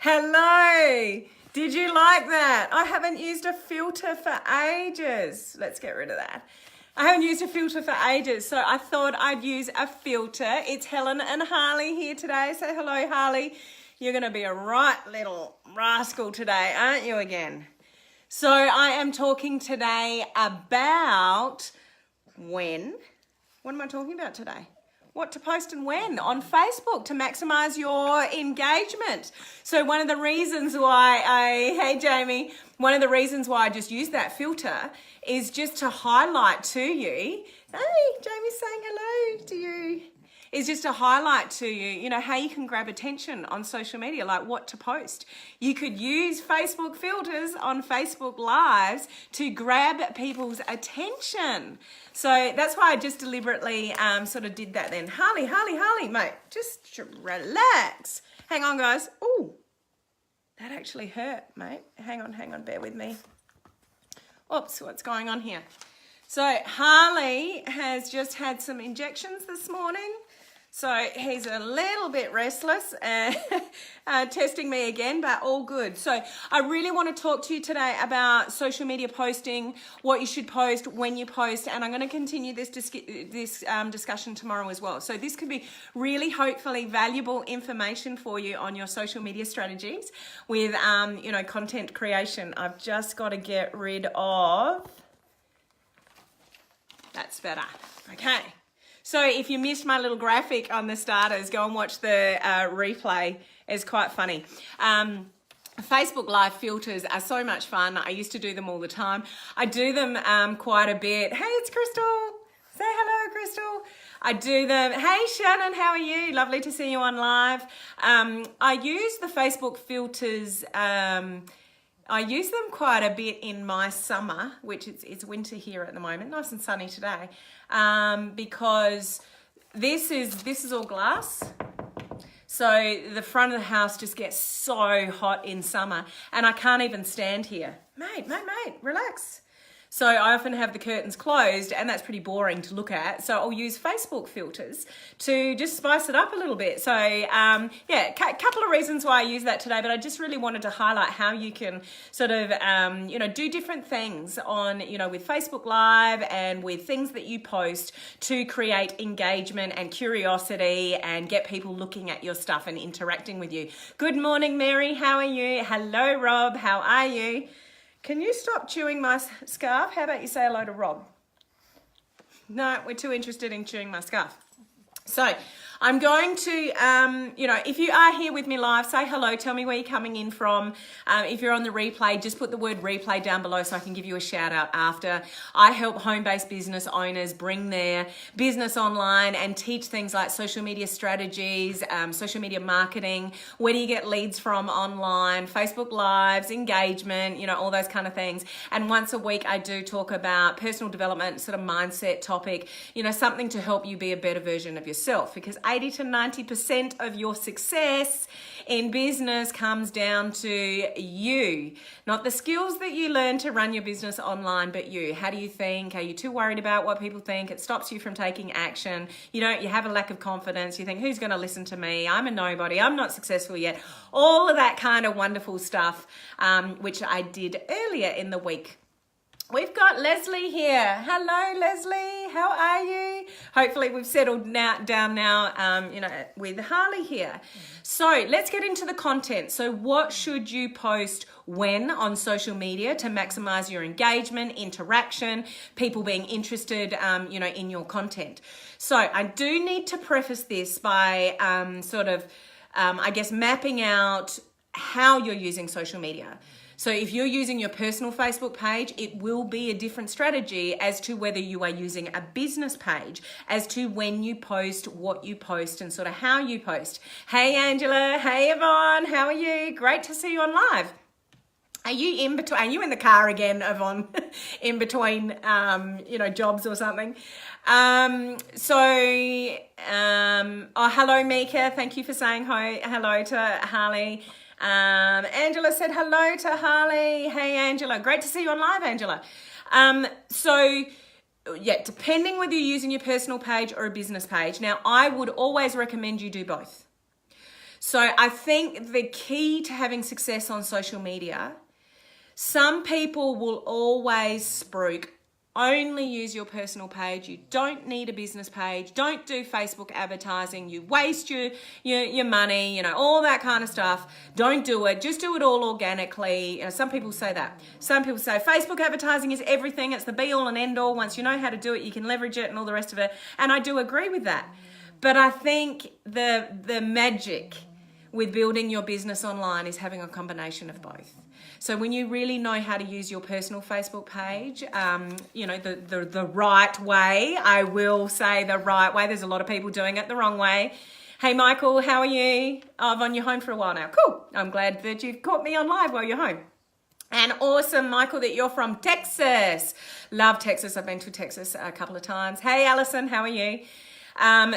Hello. Did you like that? I haven't used a filter for ages. Let's get rid of that. I haven't used a filter for ages, so I thought I'd use a filter. It's Helen and Harley here today. Say hello, Harley. You're going to be a right little rascal today, aren't you again? So I am talking today about when. What am I talking about today? What to post and when on Facebook to maximize your engagement. So one of the reasons why hey Jamie, one of the reasons why I just use that filter is just to highlight to you, hey, Jamie's saying hello to you, is just to highlight to you, how you can grab attention on social media, like what to post. You could use Facebook filters on Facebook Lives to grab people's attention. So that's why I just deliberately sort of did that then. Harley, mate, just relax. Hang on, guys. Ooh, that actually hurt, mate. Hang on, bear with me. Oops, what's going on here? So Harley has just had some injections this morning. So he's a little bit restless and testing me again, but all good. So I really want to talk to you today about social media posting, what you should post, when you post, and I'm going to continue this discussion tomorrow as well. So this could be really, hopefully, valuable information for you on your social media strategies with, content creation. I've just got to get rid of... That's better. Okay. So if you missed my little graphic on the starters, go and watch the replay. It's quite funny. Facebook Live filters are so much fun. I used to do them all the time. I do them quite a bit. Hey, it's Crystal. Say hello, Crystal. I do them. Hey, Shannon, how are you? Lovely to see you on live. I use the Facebook filters. I use them quite a bit in my summer, which it's winter here at the moment, nice and sunny today, because this is all glass. So the front of the house just gets so hot in summer and I can't even stand here. Mate, relax. So I often have the curtains closed and that's pretty boring to look at. So I'll use Facebook filters to just spice it up a little bit. So a couple of reasons why I use that today, but I just really wanted to highlight how you can sort of, do different things on, with Facebook Live and with things that you post to create engagement and curiosity and get people looking at your stuff and interacting with you. Good morning, Mary. How are you? Hello, Rob. How are you? Can you stop chewing my scarf? How about you say hello to Rob? No, we're too interested in chewing my scarf. So I'm going to, if you are here with me live, say hello, tell me where you're coming in from. If you're on the replay, just put the word replay down below so I can give you a shout out after. I help home-based business owners bring their business online and teach things like social media strategies, social media marketing, where do you get leads from online, Facebook Lives, engagement, all those kind of things. And once a week, I do talk about personal development, sort of mindset topic, something to help you be a better version of yourself, because 80 to 90% of your success in business comes down to you. Not the skills that you learn to run your business online, but you. How do you think? Are you too worried about what people think? It stops you from taking action. You have a lack of confidence. You think, who's going to listen to me? I'm a nobody. I'm not successful yet. All of that kind of wonderful stuff, which I did earlier in the week. We've got Leslie here. Hello, Leslie. How are you? Hopefully we've settled down now, with Harley here. So let's get into the content. So what should you post when on social media to maximize your engagement, interaction, people being interested, in your content? So I do need to preface this by mapping out how you're using social media. So if you're using your personal Facebook page, it will be a different strategy as to whether you are using a business page, as to when you post, what you post, and sort of how you post. Hey, Angela. Hey, Yvonne. How are you? Great to see you on live. Are you in between? Are you in the car again, Yvonne? In between, jobs or something? Hello, Mika. Thank you for saying hello to Harley. Angela said hello to Harley. Hey, Angela. Great to see you on live, Angela. Depending whether you're using your personal page or a business page. Now, I would always recommend you do both. So I think the key to having success on social media, some people will always spruik, only use your personal page. You don't need a business page. Don't do Facebook advertising. You waste your money, you know, all that kind of stuff. Don't do it. Just do it all organically. You know, some people say that. Some people say Facebook advertising is everything. It's the be all and end all. Once you know how to do it, you can leverage it and all the rest of it. And I do agree with that. But I think the magic with building your business online is having a combination of both. So when you really know how to use your personal Facebook page, you know, the right way, I will say the right way. There's a lot of people doing it the wrong way. Hey, Michael, how are you? Oh, I've on you home for a while now. Cool. I'm glad that you've caught me on live while you're home. And awesome, Michael, that you're from Texas. Love Texas. I've been to Texas a couple of times. Hey, Alison, how are you?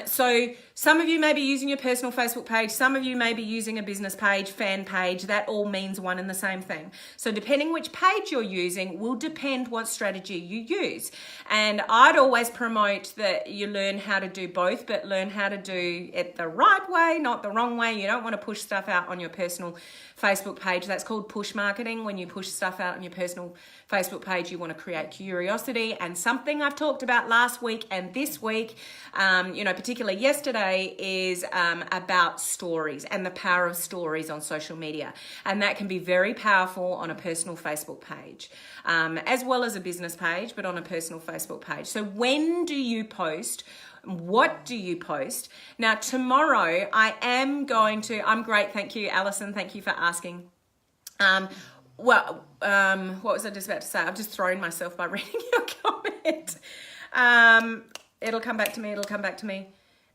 So some of you may be using your personal Facebook page. Some of you may be using a business page, fan page. That all means one and the same thing. So depending which page you're using will depend what strategy you use. And I'd always promote that you learn how to do both, but learn how to do it the right way, not the wrong way. You don't want to push stuff out on your personal Facebook page. That's called push marketing. When you push stuff out on your personal Facebook page, you want to create curiosity. And something I've talked about last week and this week, you know, particularly yesterday, is about stories and the power of stories on social media. And that can be very powerful on a personal Facebook page, as well as a business page, but on a personal Facebook page. So when do you post? What do you post? Now, tomorrow I am going to, I'm great. Thank you, Alison. Thank you for asking. What was I just about to say? I've just thrown myself by reading your comment. It'll come back to me. It'll come back to me.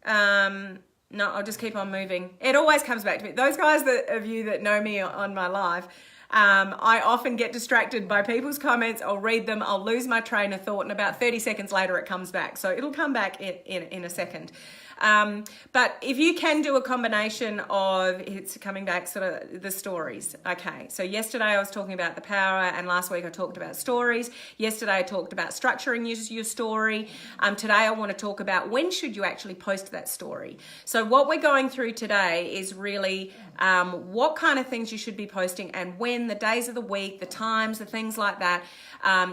No, I'll just keep on moving. It always comes back to me. Those guys of you that know me on my live, I often get distracted by people's comments. I'll read them. I'll lose my train of thought, and about 30 seconds later it comes back. So it'll come back in a second. But if you can do a combination of, it's coming back, sort of the stories. Okay, so yesterday I was talking about the power, and last week I talked about stories. Yesterday I talked about structuring your story. Today I want to talk about when should you actually post that story. So what we're going through today is really what kind of things you should be posting and when, the days of the week, the times, the things like that,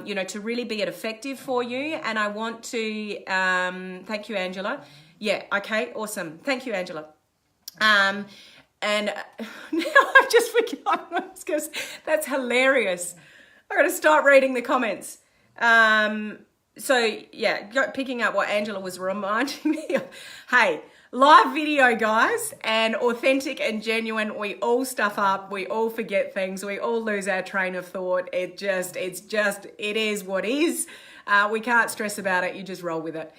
you know, to really be effective for you. And I want to, thank you, Angela. Yeah, okay, awesome. Thank you, Angela. And now I've just forgotten what I was going to say. That's hilarious. I've got to start reading the comments. So, yeah, picking up what Angela was reminding me of. Hey, live video, guys, and authentic and genuine. We all stuff up. We all forget things. We all lose our train of thought. It is what is. We can't stress about it. You just roll with it.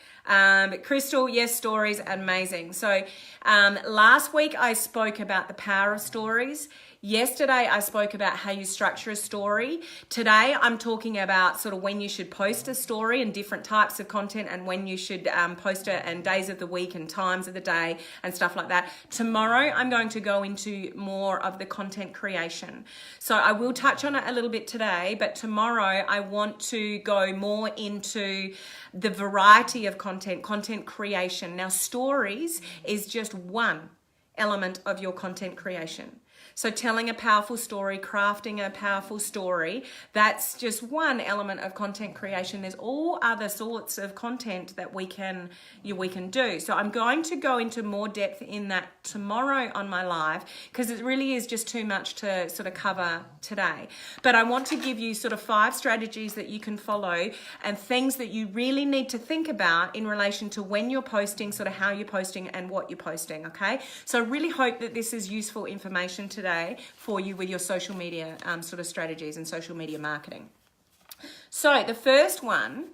Crystal, yes, stories, amazing. So last week I spoke about the power of stories. Yesterday I spoke about how you structure a story. Today I'm talking about sort of when you should post a story and different types of content, and when you should post it, and days of the week and times of the day and stuff like that. Tomorrow I'm going to go into more of the content creation. So I will touch on it a little bit today, but tomorrow I want to go more into the variety of content creation. Now, stories is just one element of your content creation. So telling a powerful story, crafting a powerful story, that's just one element of content creation. There's all other sorts of content that we can do. So I'm going to go into more depth in that tomorrow on my live, because it really is just too much to sort of cover today. But I want to give you sort of 5 strategies that you can follow and things that you really need to think about in relation to when you're posting, sort of how you're posting and what you're posting, okay? So I really hope that this is useful information today for you with your social media sort of strategies and social media marketing. So the first one,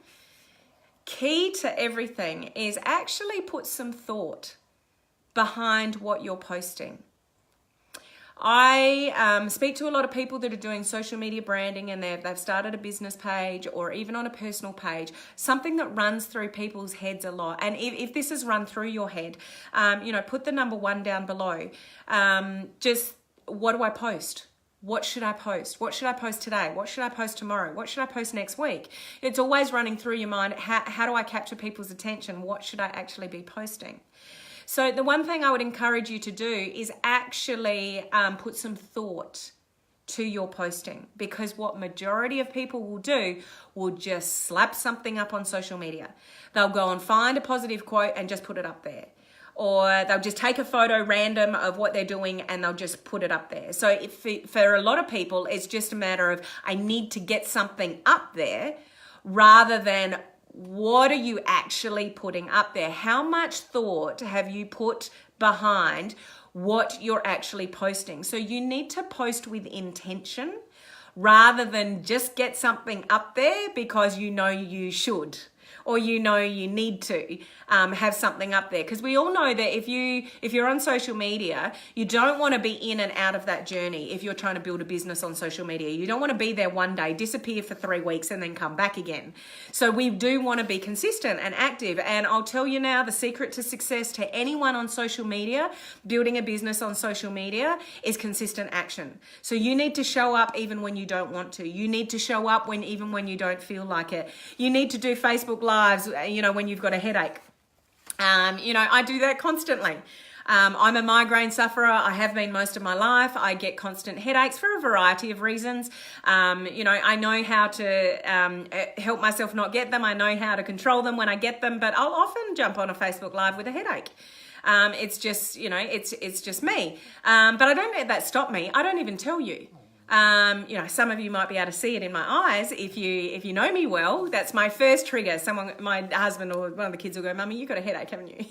key to everything, is actually put some thought behind what you're posting. I speak to a lot of people that are doing social media branding, and they've started a business page or even on a personal page. Something that runs through people's heads a lot, and if this has run through your head, you know, put the number 1 down below. Just, what do I post? What should I post? What should I post today? What should I post tomorrow? What should I post next week? It's always running through your mind. How do I capture people's attention? What should I actually be posting? So the one thing I would encourage you to do is actually put some thought to your posting, because what majority of people will do will just slap something up on social media. They'll go and find a positive quote and just put it up there. Or they'll just take a photo random of what they're doing and they'll just put it up there. So for a lot of people, it's just a matter of, I need to get something up there, rather than what are you actually putting up there? How much thought have you put behind what you're actually posting? So you need to post with intention rather than just get something up there because you know you should, or you know you need to have something up there. Because we all know that if you're on social media, you don't want to be in and out of that journey. If you're trying to build a business on social media, you don't want to be there one day, disappear for 3 weeks and then come back again. So we do want to be consistent and active. And I'll tell you now, the secret to success to anyone on social media, building a business on social media, is consistent action. So you need to show up even when you don't want to. You need to show up even when you don't feel like it. You need to do Facebook Lives, when you've got a headache. I do that constantly. I'm a migraine sufferer. I have been most of my life. I get constant headaches for a variety of reasons. I know how to help myself not get them. I know how to control them when I get them, but I'll often jump on a Facebook Live with a headache. It's just, it's just me. But I don't let that stop me. I don't even tell you. Some of you might be able to see it in my eyes if you know me well. That's my first trigger. My husband or one of the kids will go, "Mummy, you got a headache, haven't you?"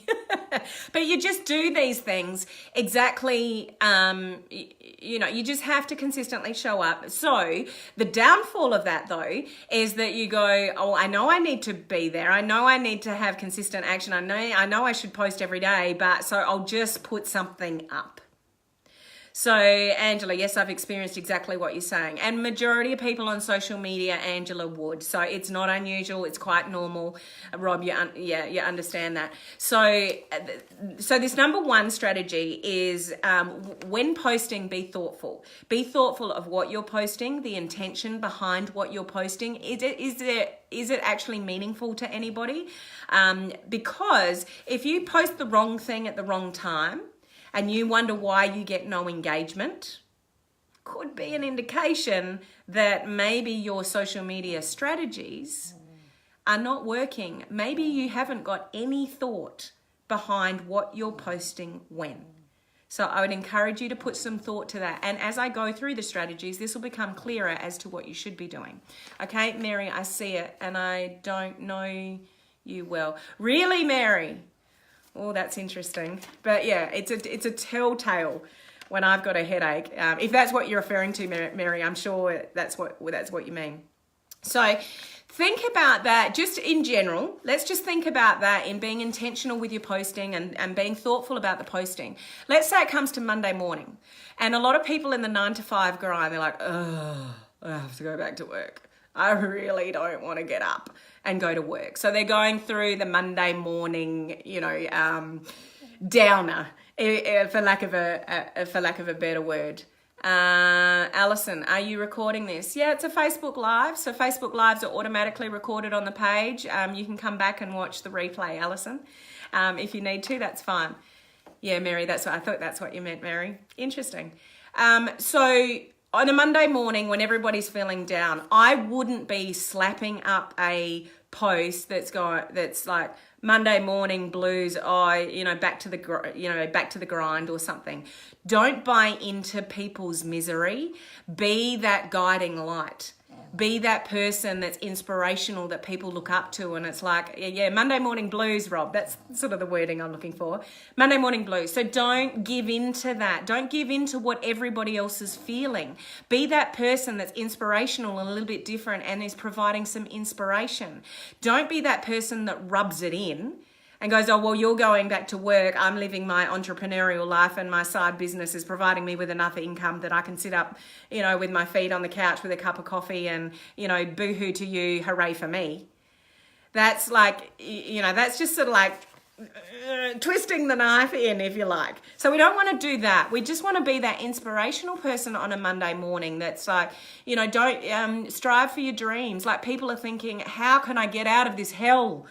But you just do these things exactly. You just have to consistently show up. So the downfall of that, though, is that you go, "Oh, I know I need to be there. I know I need to have consistent action. I know I should post every day, but so I'll just put something up." So, Angela, yes, I've experienced exactly what you're saying. And majority of people on social media, Angela, would. So it's not unusual. It's quite normal. Rob, you understand that. So this number one strategy is when posting, be thoughtful. Be thoughtful of what you're posting, the intention behind what you're posting. Is it actually meaningful to anybody? Because if you post the wrong thing at the wrong time, and you wonder why you get no engagement, could be an indication that maybe your social media strategies are not working. Maybe you haven't got any thought behind what you're posting when. So I would encourage you to put some thought to that. And as I go through the strategies, this will become clearer as to what you should be doing. Okay, Mary, I see it, and I don't know you well. Really, Mary? Oh, that's interesting. But yeah, it's a telltale when I've got a headache. If that's what you're referring to, Mary, I'm sure that's what you mean. So think about that just in general. Let's just think about that in being intentional with your posting and being thoughtful about the posting. Let's say it comes to Monday morning, and a lot of people in the 9-to-5 grind, they're like, "Oh, I have to go back to work. I really don't want to get up and go to work." So they're going through the Monday morning, downer, for lack of a better word. Alison, are you recording this? Yeah, it's a Facebook Live. So Facebook Lives are automatically recorded on the page. You can come back and watch the replay, Alison. If you need to, that's fine. Yeah, Mary, I thought that's what you meant, Mary. Interesting. So on a Monday morning when everybody's feeling down, I wouldn't be slapping up a post that's like Monday morning blues, back to the grind or something. Don't buy into people's misery. Be that guiding light. Be that person that's inspirational that people look up to, and it's like, yeah, Monday morning blues, Rob. That's sort of the wording I'm looking for. Monday morning blues. So don't give in to that. Don't give in to what everybody else is feeling. Be that person that's inspirational and a little bit different and is providing some inspiration. Don't be that person that rubs it in and goes, "Oh, well, you're going back to work. I'm living my entrepreneurial life and my side business is providing me with enough income that I can sit up, with my feet on the couch with a cup of coffee and, boo-hoo to you, hooray for me." That's like, that's just sort of like twisting the knife in, if you like. So we don't want to do that. We just want to be that inspirational person on a Monday morning that's like, don't strive for your dreams. Like, people are thinking, how can I get out of this hell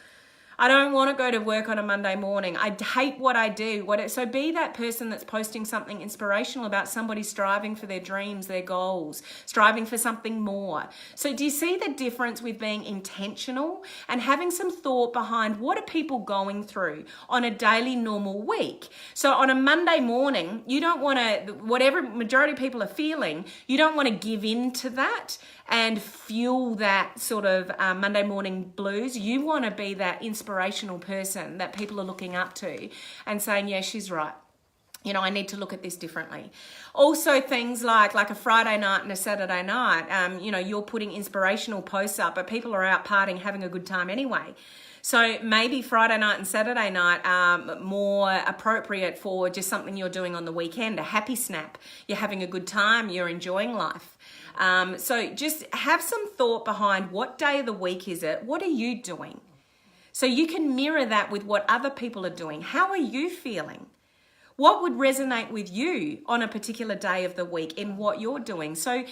I don't want to go to work on a Monday morning. I hate what I do. So be that person that's posting something inspirational about somebody striving for their dreams, their goals, striving for something more. So do you see the difference with being intentional and having some thought behind what are people going through on a daily normal week? So on a Monday morning, you don't want to, whatever majority of people are feeling, you don't want to give in to that and fuel that sort of Monday morning blues. You want to be that inspirational person that people are looking up to and saying, yeah, she's right. You know, I need to look at this differently. Also things like a Friday night and a Saturday night, you know, you're putting inspirational posts up, but people are out partying, having a good time anyway. So maybe Friday night and Saturday night are more appropriate for just something you're doing on the weekend, a happy snap. You're having a good time, you're enjoying life. So just have some thought behind what day of the week is it? What are you doing? So you can mirror that with what other people are doing. How are you feeling? What would resonate with you on a particular day of the week in what you're doing? So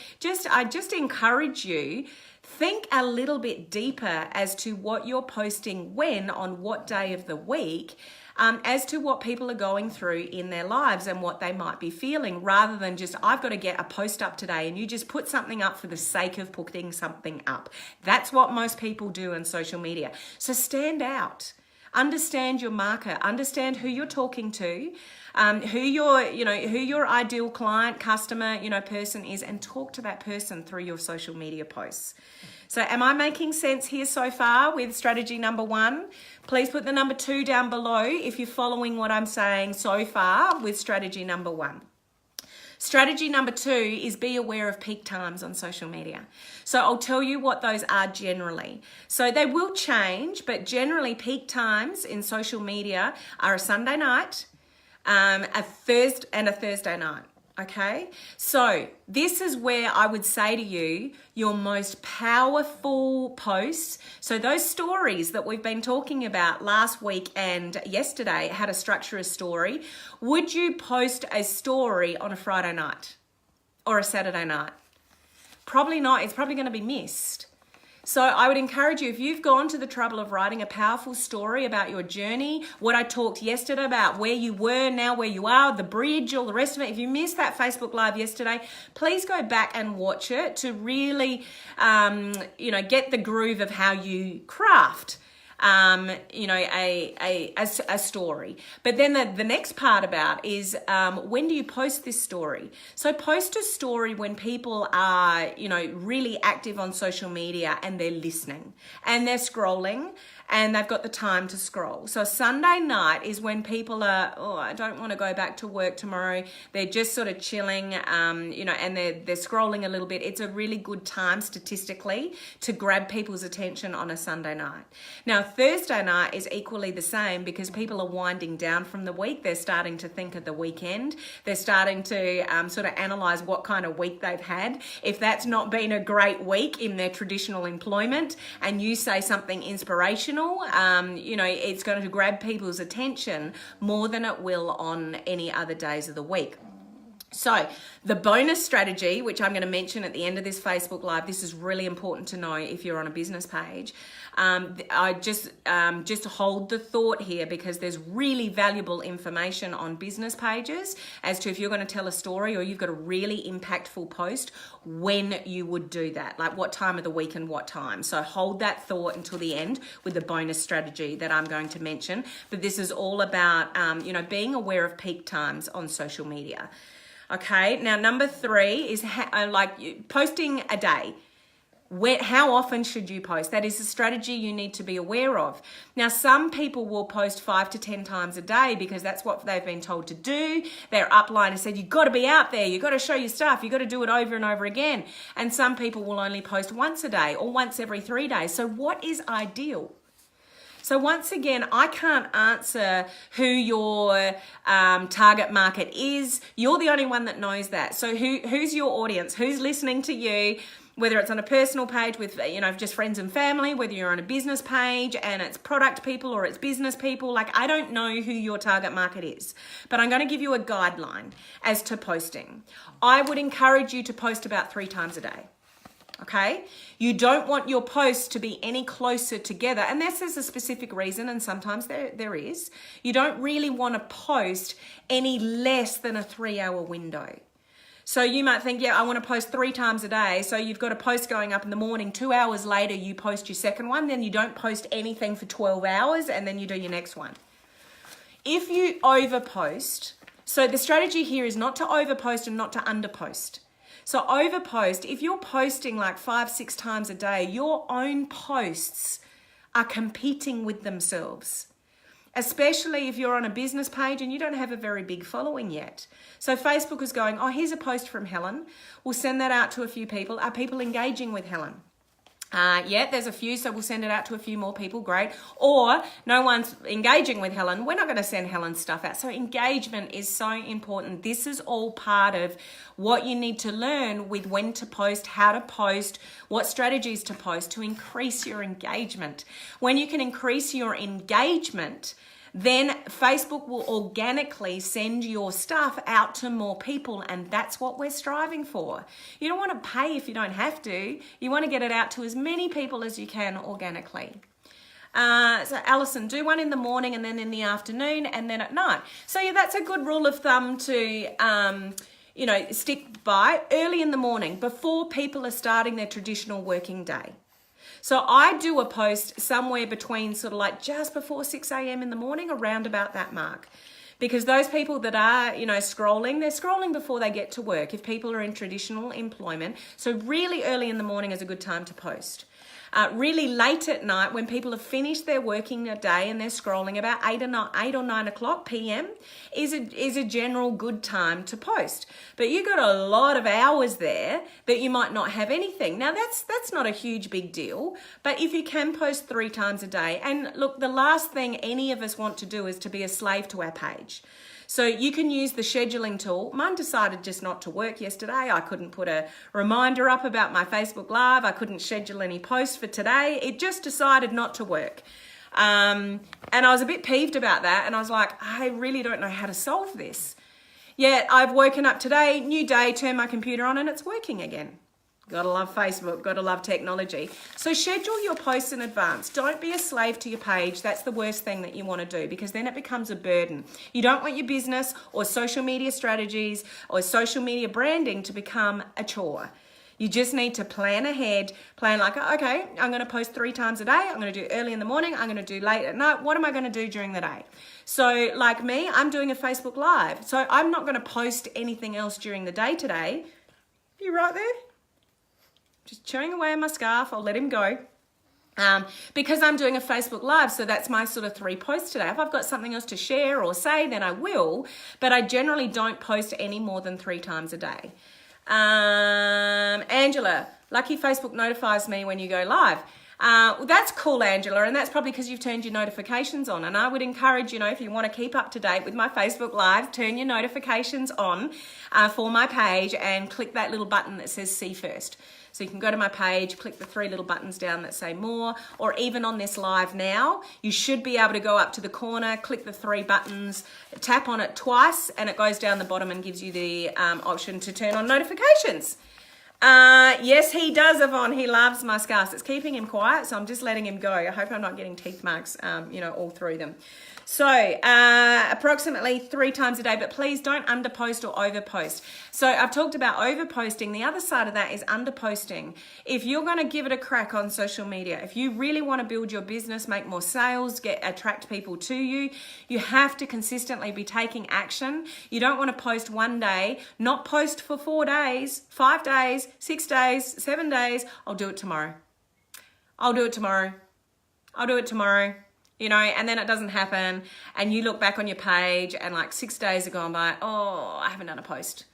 I just encourage you, think a little bit deeper as to what you're posting when, on what day of the week, as to what people are going through in their lives and what they might be feeling, rather than just, I've got to get a post up today, and you just put something up for the sake of putting something up. That's what most people do on social media. So stand out. Understand your market, understand who you're talking to, who your ideal client, customer, person is, and talk to that person through your social media posts. So am I making sense here so far with strategy number 1? Please put the number 2 down below if you're following what I'm saying so far with strategy number 1. Strategy number 2 is be aware of peak times on social media. So I'll tell you what those are generally. So they will change, but generally peak times in social media are a Sunday night, a Thursday night. Okay, so this is where I would say to you, your most powerful posts. So those stories that we've been talking about last week and yesterday, how to structure a story. Would you post a story on a Friday night or a Saturday night? Probably not. It's probably going to be missed. So I would encourage you, if you've gone to the trouble of writing a powerful story about your journey, what I talked yesterday about where you were, now where you are, the bridge, all the rest of it. If you missed that Facebook Live yesterday, please go back and watch it to really, get the groove of how you craft a story. But then the next part about is when do you post this story? So post a story when people are, really active on social media and they're listening and they're scrolling and they've got the time to scroll. So Sunday night is when people are, I don't want to go back to work tomorrow. They're just sort of chilling, and they're scrolling a little bit. It's a really good time statistically to grab people's attention on a Sunday night. Now, Thursday night is equally the same because people are winding down from the week. They're starting to think of the weekend. They're starting to sort of analyze what kind of week they've had. If that's not been a great week in their traditional employment and you say something inspirational, it's going to grab people's attention more than it will on any other days of the week. So the bonus strategy, which I'm going to mention at the end of this Facebook Live, this is really important to know if you're on a business page. I just hold the thought here because there's really valuable information on business pages as to if you're going to tell a story or you've got a really impactful post, when you would do that, like what time of the week and what time. So hold that thought until the end with the bonus strategy that I'm going to mention. But this is all about, being aware of peak times on social media. Okay, now number 3 is posting a day. How often should you post? That is a strategy you need to be aware of. Now, some people will post 5 to 10 times a day because that's what they've been told to do. Their upline has said, you've got to be out there. You've got to show your stuff. You've got to do it over and over again. And some people will only post once a day or once every 3 days. So what is ideal? So once again, I can't answer who your target market is. You're the only one that knows that. So who's your audience? Who's listening to you? Whether it's on a personal page with, just friends and family, whether you're on a business page and it's product people or it's business people, I don't know who your target market is, but I'm going to give you a guideline as to posting. I would encourage you to post about 3 times a day. Okay, you don't want your posts to be any closer together, unless there's a specific reason, and sometimes there is. You don't really want to post any less than a 3-hour window. So you might think, yeah, I want to post 3 times a day. So you've got a post going up in the morning, 2 hours later you post your second one, then you don't post anything for 12 hours, and then you do your next one. If you overpost, so the strategy here is not to overpost and not to underpost. So overpost, if you're posting like 5-6 times a day, your own posts are competing with themselves, especially if you're on a business page and you don't have a very big following yet. So Facebook is going, oh, here's a post from Helen. We'll send that out to a few people. Are people engaging with Helen? Yeah, there's a few, so we'll send it out to a few more people, great. Or no one's engaging with Helen, we're not going to send Helen's stuff out. So engagement is so important. This is all part of what you need to learn with when to post, how to post, what strategies to post to increase your engagement. When you can increase your engagement, then Facebook will organically send your stuff out to more people, and that's what we're striving for. You don't want to pay if you don't have to. You want to get it out to as many people as you can organically. So Alison, do one in the morning and then in the afternoon and then at night. So yeah, that's a good rule of thumb to stick by. Early in the morning, before people are starting their traditional working day. So I do a post somewhere between sort of like just before 6 a.m. in the morning, around about that mark. Because those people that are, scrolling, they're scrolling before they get to work if people are in traditional employment. So really early in the morning is a good time to post. Really late at night when people have finished their working day and they're scrolling, about 8 or 9 o'clock p.m. is a general good time to post. But you've got a lot of hours there that you might not have anything. Now that's not a huge big deal, but if you can post 3 times a day, and look, the last thing any of us want to do is to be a slave to our page. So you can use the scheduling tool. Mine decided just not to work yesterday. I couldn't put a reminder up about my Facebook Live. I couldn't schedule any posts for today. It just decided not to work. And I was a bit peeved about that. And I was like, I really don't know how to solve this. Yet I've woken up today, new day, turned my computer on and it's working again. Gotta love Facebook, gotta love technology. So schedule your posts in advance. Don't be a slave to your page. That's the worst thing that you want to do, because then it becomes a burden. You don't want your business or social media strategies or social media branding to become a chore. You just need to plan ahead, plan like, okay, I'm going to post 3 times a day. I'm going to do early in the morning. I'm going to do late at night. What am I going to do during the day? So like me, I'm doing a Facebook Live. So I'm not going to post anything else during the day today. You right there? Just chewing away on my scarf. I'll let him go. Because I'm doing a Facebook Live, so that's my sort of 3 posts today. If I've got something else to share or say, then I will, but I generally don't post any more than 3 times a day. Angela, lucky Facebook notifies me when you go live. Well, that's cool, Angela, and that's probably because you've turned your notifications on. And I would encourage, if you want to keep up to date with my Facebook Live, turn your notifications on for my page and click that little button that says See First. So you can go to my page, click the 3 little buttons down that say more, or even on this live now, you should be able to go up to the corner, click the 3 buttons, tap on it twice, and it goes down the bottom and gives you the option to turn on notifications. Yes, he does, Yvonne. He loves my scarves. It's keeping him quiet, so I'm just letting him go. I hope I'm not getting teeth marks, all through them. So approximately 3 times a day, but please don't underpost or overpost. So I've talked about overposting. The other side of that is underposting. If you're going to give it a crack on social media, if you really want to build your business, make more sales, attract people to you, you have to consistently be taking action. You don't want to post one day, not post for 4 days, 5 days, 6 days, 7 days. I'll do it tomorrow. I'll do it tomorrow. I'll do it tomorrow. And then it doesn't happen, and you look back on your page and like 6 days are gone by, oh, I haven't done a post.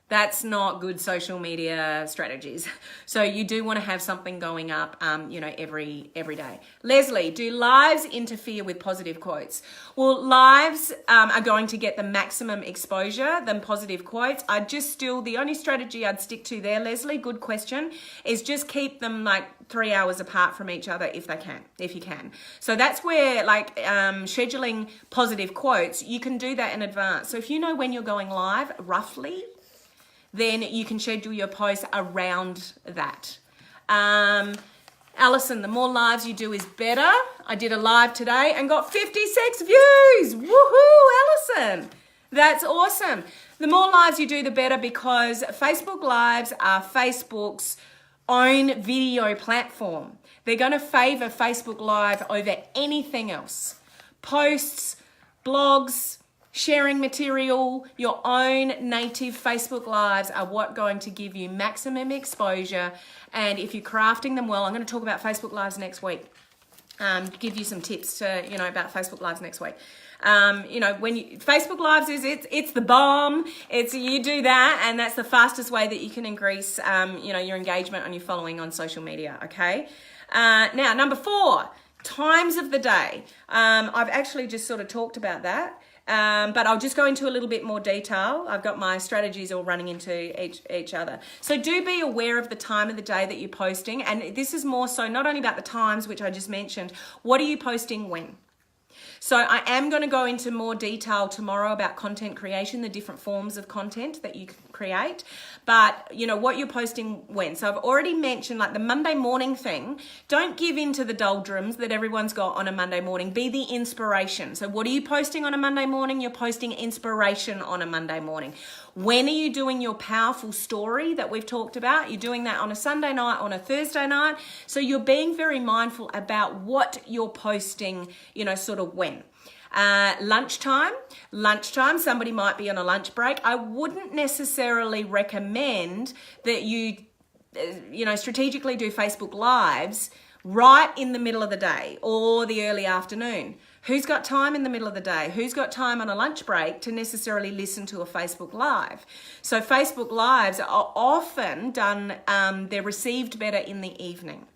That's not good social media strategies. So you do want to have something going up, every day. Leslie, do lives interfere with positive quotes? Well, lives are going to get the maximum exposure than positive quotes. The only strategy I'd stick to there, Leslie, good question, is just keep them like 3 hours apart from each other if you can. So that's where scheduling positive quotes, you can do that in advance. So if you know when you're going live, roughly, then you can schedule your posts around that. Alison, the more lives you do is better. I did a live today and got 56 views. Woohoo, Alison. That's awesome. The more lives you do, the better, because Facebook Lives are Facebook's own video platform. They're going to favor Facebook Live over anything else. Posts, blogs, sharing material, your own native Facebook Lives are what going to give you maximum exposure. And if you're crafting them well, I'm going to talk about Facebook Lives next week. Give you some tips to, about Facebook Lives next week. Facebook Lives it's the bomb. You do that, and that's the fastest way that you can increase, your engagement on your following on social media. Okay. Now, number 4, times of the day. I've actually just sort of talked about that. But I'll just go into a little bit more detail. I've got my strategies all running into each other. So do be aware of the time of the day that you're posting. And this is more so not only about the times, which I just mentioned, what are you posting when? So I am going to go into more detail tomorrow about content creation, the different forms of content that you can create, but what you're posting when. So I've already mentioned like the Monday morning thing. Don't give in to the doldrums that everyone's got on a Monday morning. Be the inspiration. So what are you posting on a Monday morning? You're posting inspiration on a Monday morning. When are you doing your powerful story that we've talked about? You're doing that on a Sunday night, on a Thursday night. So you're being very mindful about what you're posting, sort of when. Lunchtime, somebody might be on a lunch break. I wouldn't necessarily recommend that you strategically do Facebook Lives right in the middle of the day or the early afternoon. Who's got time in the middle of the day? Who's got time on a lunch break to necessarily listen to a Facebook Live? So Facebook Lives are often done, they're received better in the evening.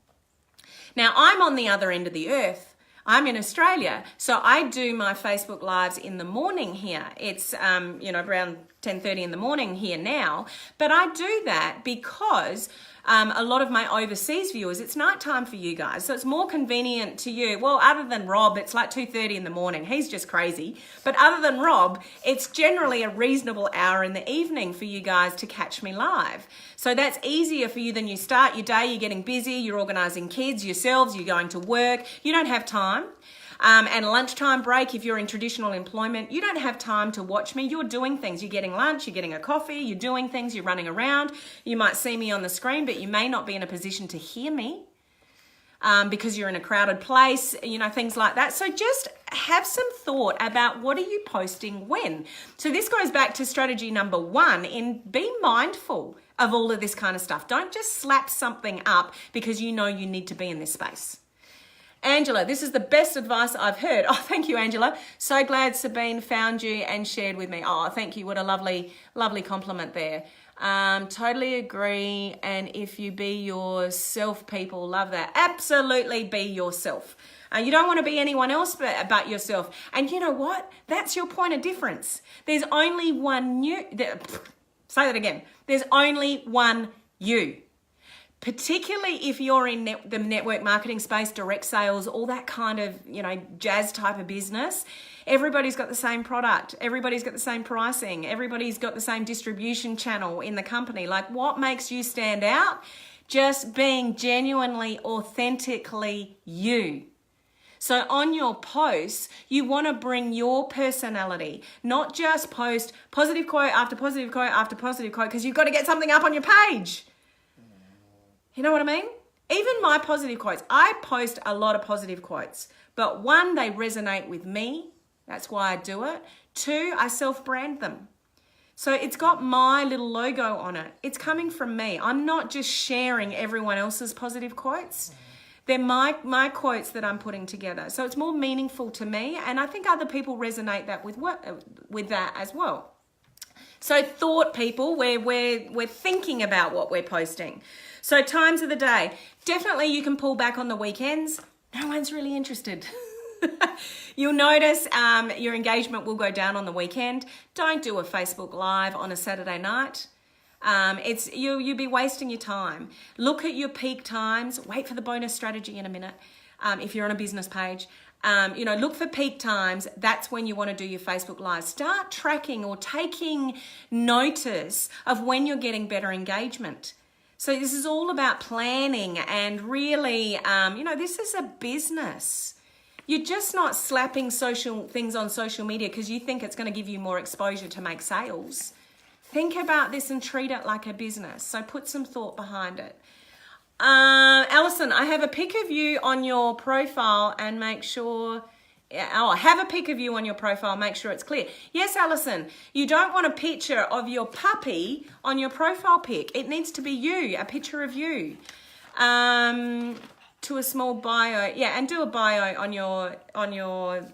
Now, I'm on the other end of the earth. I'm in Australia, so I do my Facebook Lives in the morning here. It's, around 10:30 in the morning here now, but I do that because a lot of my overseas viewers, it's nighttime for you guys, so it's more convenient to you. Well, other than Rob, it's like 2:30 in the morning. He's just crazy. But other than Rob, it's generally a reasonable hour in the evening for you guys to catch me live. So that's easier for you than you start your day, you're getting busy, you're organising kids, yourselves, you're going to work, you don't have time. And lunchtime break, if you're in traditional employment, you don't have time to watch me. You're doing things. You're getting lunch, you're getting a coffee, you're doing things, you're running around. You might see me on the screen, but you may not be in a position to hear me because you're in a crowded place, things like that. So just have some thought about what are you posting when. So this goes back to strategy number 1 in be mindful of all of this kind of stuff. Don't just slap something up because you know you need to be in this space. Angela, this is the best advice I've heard. Oh, thank you, Angela. So glad Sabine found you and shared with me. Oh, thank you. What a lovely, lovely compliment there. Totally agree. And if you be yourself, people love that. Absolutely be yourself. You don't want to be anyone else but yourself. And you know what? That's your point of difference. There's only one you. Say that again. There's only one you. Particularly if you're in the network marketing space, direct sales, all that kind of, jazz type of business, everybody's got the same product. Everybody's got the same pricing. Everybody's got the same distribution channel in the company. Like, what makes you stand out? Just being genuinely, authentically you. So on your posts, you want to bring your personality, not just post positive quote after positive quote after positive quote, because you've got to get something up on your page. You know what I mean? Even my positive quotes, I post a lot of positive quotes, but 1, they resonate with me. That's why I do it. 2, I self-brand them. So it's got my little logo on it. It's coming from me. I'm not just sharing everyone else's positive quotes. They're my quotes that I'm putting together. So it's more meaningful to me, and I think other people resonate with that as well. So thought, people, we're thinking about what we're posting. So times of the day, definitely you can pull back on the weekends. No one's really interested. You'll notice your engagement will go down on the weekend. Don't do a Facebook Live on a Saturday night. You'll be wasting your time. Look at your peak times. Wait for the bonus strategy in a minute. If you're on a business page, look for peak times. That's when you want to do your Facebook Live. Start tracking or taking notice of when you're getting better engagement. So this is all about planning and really, this is a business. You're just not slapping social things on social media because you think it's going to give you more exposure to make sales. Think about this and treat it like a business. So put some thought behind it. Alison, I have a pic of you on your profile and make sure... have a pic of you on your profile, make sure it's clear. Yes, Alison, you don't want a picture of your puppy on your profile pic. It needs to be you, a picture of you. To a small bio, yeah, and do a bio on your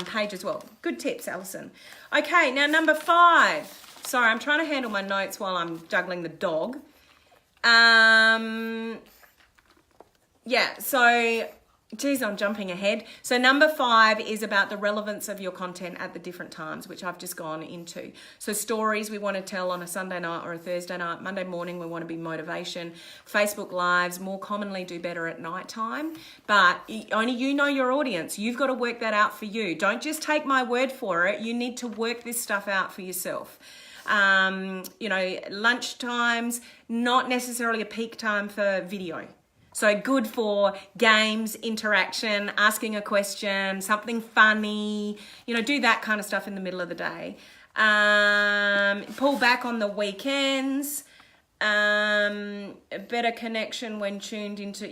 page as well. Good tips, Alison. Okay, now number 5. Sorry, I'm trying to handle my notes while I'm juggling the dog. Geez, I'm jumping ahead. So number 5 is about the relevance of your content at the different times, which I've just gone into. So stories we want to tell on a Sunday night or a Thursday night. Monday morning we want to be motivation. Facebook Lives more commonly do better at night time, but only you know your audience. You've got to work that out for you. Don't just take my word for it. You need to work this stuff out for yourself. Lunch times, not necessarily a peak time for video. So good for games, interaction, asking a question, something funny, do that kind of stuff in the middle of the day. Pull back on the weekends, better connection when tuned into,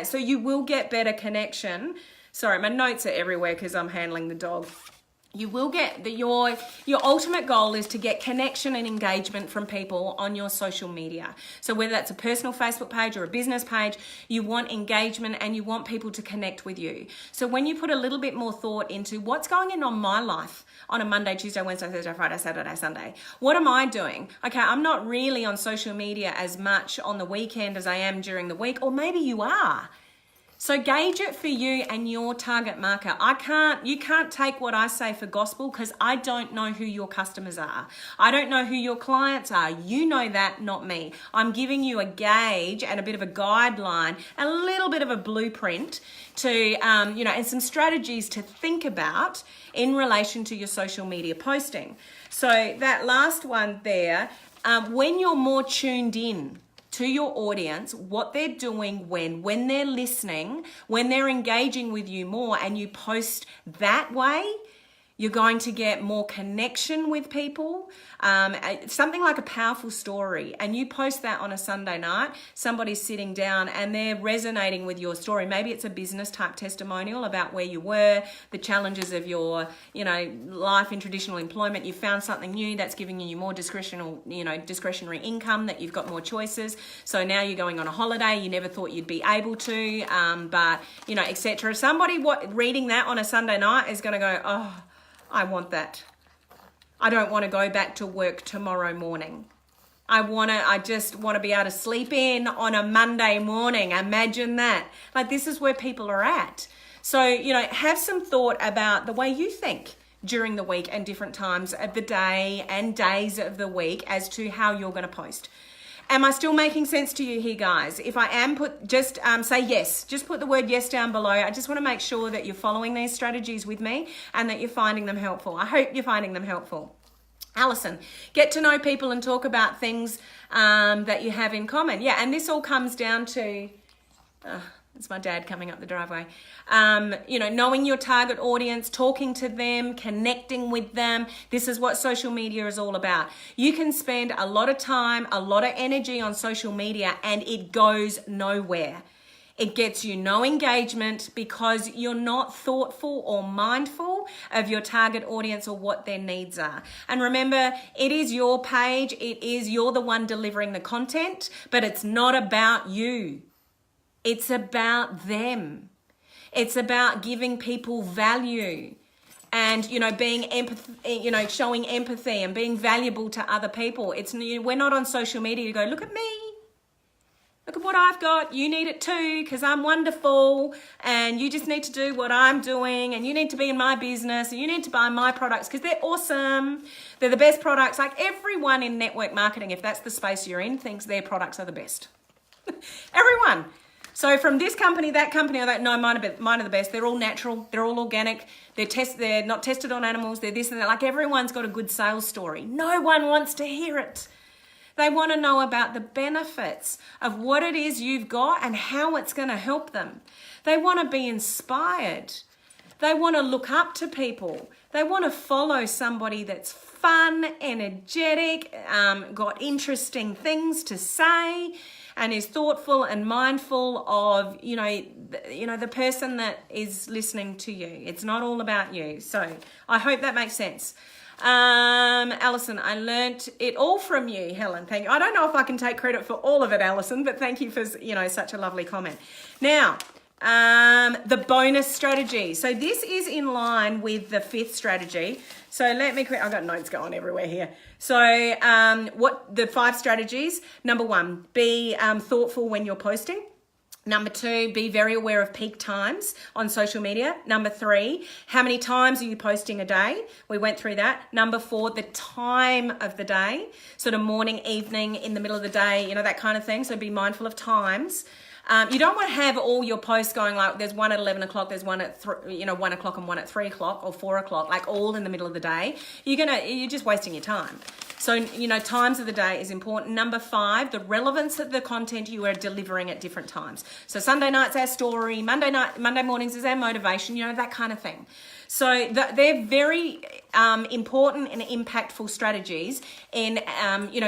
so you will get better connection. Sorry, my notes are everywhere because I'm handling the dog. You will get your ultimate goal is to get connection and engagement from people on your social media. So whether that's a personal Facebook page or a business page, you want engagement and you want people to connect with you. So when you put a little bit more thought into what's going on my life on a Monday, Tuesday, Wednesday, Thursday, Friday, Saturday, Sunday, what am I doing? Okay, I'm not really on social media as much on the weekend as I am during the week, or maybe you are. So gauge it for you and your target market. You can't take what I say for gospel because I don't know who your customers are. I don't know who your clients are. You know that, not me. I'm giving you a gauge and a bit of a guideline, a little bit of a blueprint to, and some strategies to think about in relation to your social media posting. So that last one there, when you're more tuned in to your audience, what they're doing when they're listening, when they're engaging with you more, and you post that way, you're going to get more connection with people. Something like a powerful story, and you post that on a Sunday night, somebody's sitting down and they're resonating with your story. Maybe it's a business type testimonial about where you were, the challenges of your, life in traditional employment. You found something new that's giving you more discretionary income, that you've got more choices. So now you're going on a holiday you never thought you'd be able to, etc. Somebody reading that on a Sunday night is going to go, oh, I want that. I don't want to go back to work tomorrow morning. I just want to be able to sleep in on a Monday morning. Imagine that. Like, this is where people are at. So, have some thought about the way you think during the week and different times of the day and days of the week as to how you're going to post. Am I still making sense to you here, guys? If I am, say yes. Just put the word yes down below. I just want to make sure that you're following these strategies with me and that you're finding them helpful. I hope you're finding them helpful. Alison, get to know people and talk about things that you have in common. Yeah, and this all comes down to... it's my dad coming up the driveway. Knowing your target audience, talking to them, connecting with them. This is what social media is all about. You can spend a lot of time, a lot of energy on social media and it goes nowhere. It gets you no engagement because you're not thoughtful or mindful of your target audience or what their needs are. And remember, it is your page. You're the one delivering the content, but it's not about you. It's about them. It's about giving people value and, being empathy, showing empathy and being valuable to other people. We're not on social media to go, look at me. Look at what I've got. You need it too because I'm wonderful and you just need to do what I'm doing and you need to be in my business and you need to buy my products because they're awesome. They're the best products. Like, everyone in network marketing, if that's the space you're in, thinks their products are the best. Everyone. So from this company, that company, no, mine are the best. They're all natural. They're all organic. They're not tested on animals. They're this and that. Like, everyone's got a good sales story. No one wants to hear it. They want to know about the benefits of what it is you've got and how it's going to help them. They want to be inspired. They want to look up to people. They want to follow somebody that's fun, energetic, got interesting things to say, and is thoughtful and mindful of, the person that is listening to you. It's not all about you. So I hope that makes sense. Alison, I learnt it all from you, Helen. Thank you. I don't know if I can take credit for all of it, Alison, but thank you for, such a lovely comment. Now, the bonus strategy. So this is in line with the 5th strategy. So let me I've got notes going everywhere here. So what the 5 strategies: number 1, be thoughtful when you're posting. Number 2, be very aware of peak times on social media. Number 3, how many times are you posting a day? We went through that. Number 4, the time of the day, sort of morning, evening, in the middle of the day, that kind of thing. So be mindful of times. You don't want to have all your posts going like there's one at 11 o'clock, there's one at 1 o'clock and one at 3 o'clock or 4 o'clock, like all in the middle of the day. You're just wasting your time. So, times of the day is important. Number 5, the relevance of the content you are delivering at different times. So Sunday night's our story, Monday mornings is our motivation, that kind of thing. So they're very important and impactful strategies in,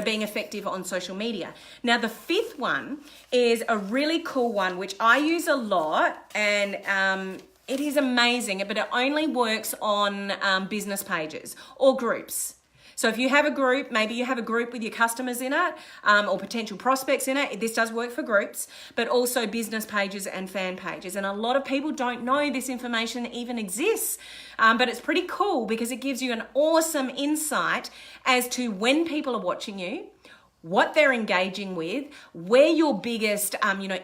being effective on social media. Now, the 5th one is a really cool one, which I use a lot, and it is amazing, but it only works on business pages or groups. So if you have a group, maybe you have a group with your customers in it, or potential prospects in it. This does work for groups, but also business pages and fan pages. And a lot of people don't know this information even exists, but it's pretty cool because it gives you an awesome insight as to when people are watching you, what they're engaging with, where your biggest,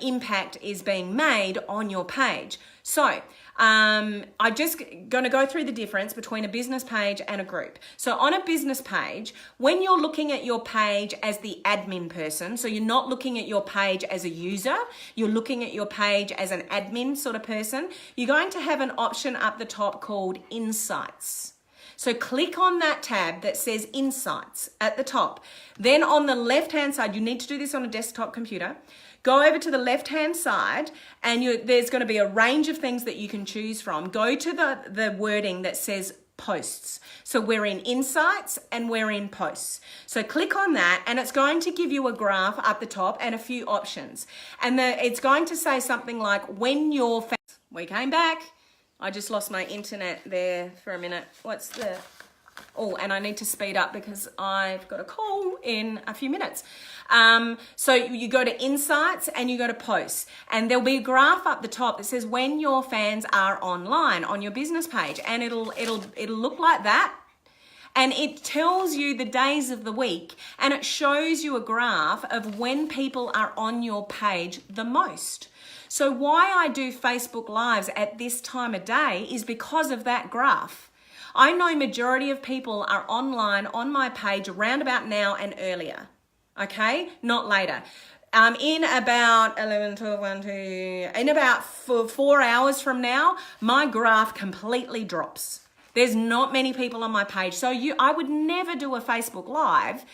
impact is being made on your page. So I'm just going to go through the difference between a business page and a group. So on a business page, when you're looking at your page as the admin person, so you're not looking at your page as a user, you're looking at your page as an admin sort of person, you're going to have an option up the top called Insights. So click on that tab that says Insights at the top. Then on the left-hand side, you need to do this on a desktop computer. Go over to the left-hand side and there's going to be a range of things that you can choose from. Go to the wording that says Posts. So we're in Insights and we're in Posts. So click on that and it's going to give you a graph up the top and a few options. And it's going to say something like we came back. I just lost my internet there for a minute. And I need to speed up because I've got a call in a few minutes. So you go to Insights and you go to Posts, and there'll be a graph up the top that says when your fans are online on your business page, and it'll look like that. And it tells you the days of the week, and it shows you a graph of when people are on your page the most. So why I do Facebook Lives at this time of day is because of that graph. I know majority of people are online on my page around about now and earlier, okay? Not later. In about 11, 12, 1, 2, in about 4 hours from now, my graph completely drops. There's not many people on my page. So I would never do a Facebook Live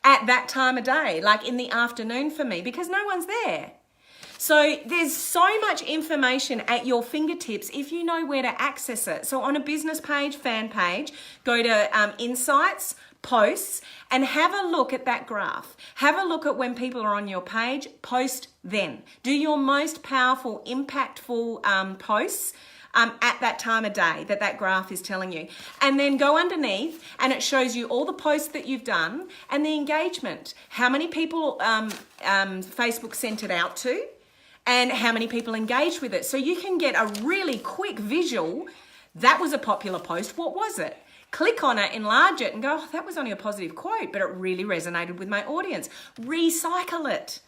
at that time of day, like in the afternoon for me, because no one's there. So there's so much information at your fingertips if you know where to access it. So on a business page, fan page, go to Insights, Posts, and have a look at that graph. Have a look at when people are on your page, post then. Do your most powerful, impactful posts at that time of day that graph is telling you. And then go underneath and it shows you all the posts that you've done and the engagement. How many people Facebook sent it out to, and how many people engaged with it. So you can get a really quick visual. That was a popular post. What was it? Click on it, enlarge it, and go, oh, that was only a positive quote, but it really resonated with my audience. Recycle it.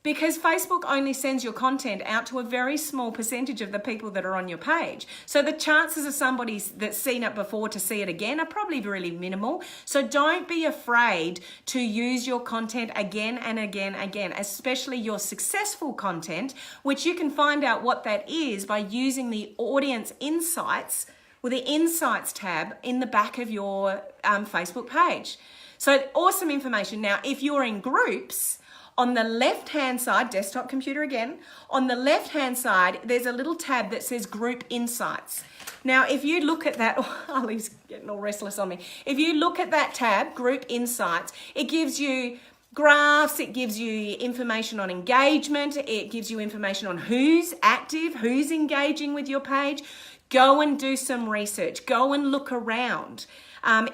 Because Facebook only sends your content out to a very small percentage of the people that are on your page. So the chances of somebody that's seen it before to see it again are probably really minimal. So don't be afraid to use your content again and again, especially your successful content, which you can find out what that is by using the audience insights or the Insights tab in the back of your Facebook page. So awesome information. Now, if you're in groups, on the left-hand side, desktop computer again, on the left-hand side, there's a little tab that says Group Insights. Now, if you look at that, oh, Ali's getting all restless on me. If you look at that tab, Group Insights, it gives you graphs, it gives you information on engagement, it gives you information on who's active, who's engaging with your page. Go and do some research. Go and look around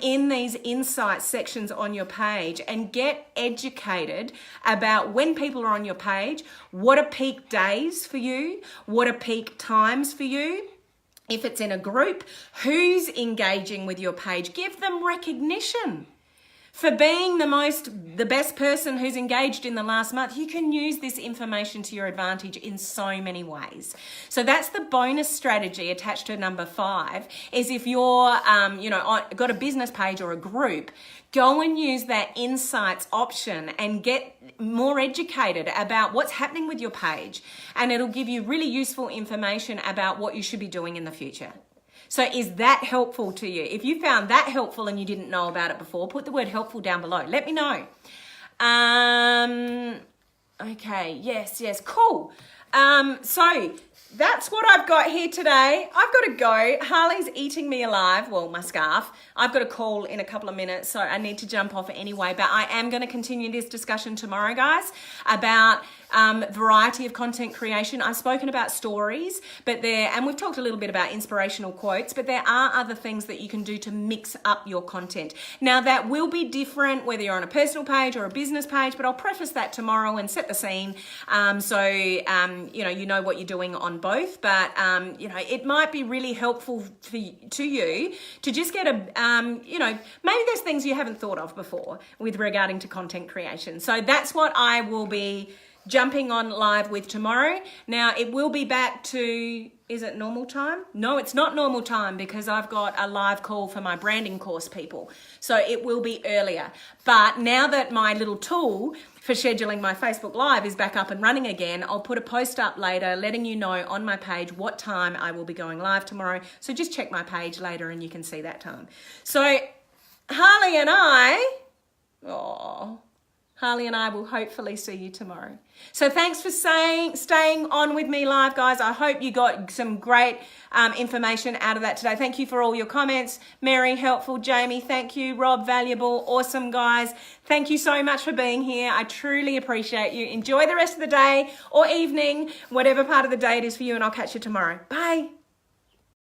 in these insights sections on your page and get educated about when people are on your page, what are peak days for you, what are peak times for you. If it's in a group, who's engaging with your page? Give them recognition. For being the best person who's engaged in the last month, you can use this information to your advantage in so many ways. So that's the bonus strategy attached to number 5, is if you're, got a business page or a group, go and use that insights option and get more educated about what's happening with your page. And it'll give you really useful information about what you should be doing in the future. So is that helpful to you? If you found that helpful and you didn't know about it before, put the word helpful down below. Let me know. Okay, yes, cool. So that's what I've got here today. I've got to go. Harley's eating me alive. Well, my scarf. I've got a call in a couple of minutes, so I need to jump off anyway. But I am going to continue this discussion tomorrow, guys, about variety of content creation. I've spoken about stories, and we've talked a little bit about inspirational quotes, but there are other things that you can do to mix up your content. Now, that will be different whether you're on a personal page or a business page, but I'll preface that tomorrow and set the scene so you know what you're doing on both. But it might be really helpful to you to just get maybe there's things you haven't thought of before with regarding to content creation. So that's what I will be jumping on live with tomorrow. Now, it will be back to, is it normal time? No, it's not normal time because I've got a live call for my branding course people. So it will be earlier. But now that my little tool for scheduling my Facebook Live is back up and running again, I'll put a post up later letting you know on my page what time I will be going live tomorrow. So just check my page later and you can see that time. So Harley and I will hopefully see you tomorrow. So thanks for staying on with me live, guys. I hope you got some great information out of that today. Thank you for all your comments. Mary, helpful. Jamie, thank you. Rob, valuable. Awesome, guys. Thank you so much for being here. I truly appreciate you. Enjoy the rest of the day or evening, whatever part of the day it is for you, and I'll catch you tomorrow. Bye.